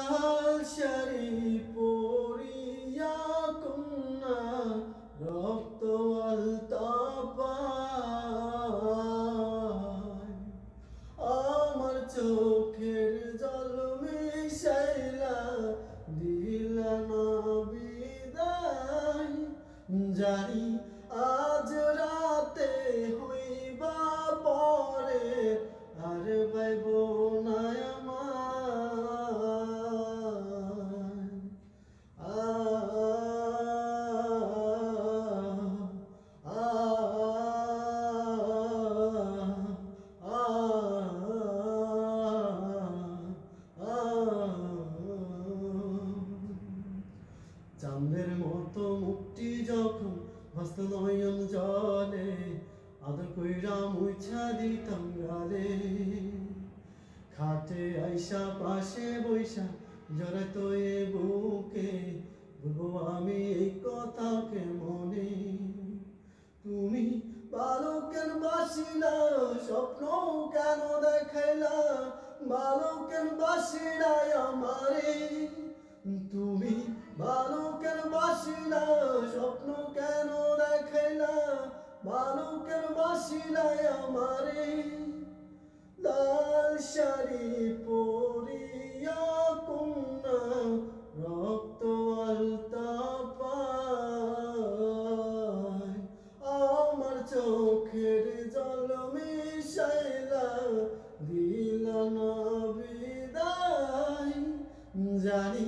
লাল শাড়ি পরিয়া কন্যা রক্ত আলতা পায় আমার চোখের জল মিশাইলা দিলা না বিদায় জানি আজ রাতে হইবা পরে আর পাইব না চাঁদের মতো মুক্তি যখন ভাস্ত নয়ন জলে আদর কইরা মুছা দিতাম গালে খাটে আইসা পাশে বৈশা জড়াতো এ বুকে বলবো আমি এই কথাকে মনে তুমি ভালো কেন বাসিলা স্বপ্ন কেন দেখাইলা ভালো কেন বাসিলাই আমারে তুমি ভালো কেন বাসিলা স্বপ্ন কেন দেখাইলা ভালো কেন বাসিলাই আমারে লাল শাড়ি পরিয়া কন্যা রক্ত আলতা পায় আমার চোখের জল মিশাইলা দিলা না বিদায় জানি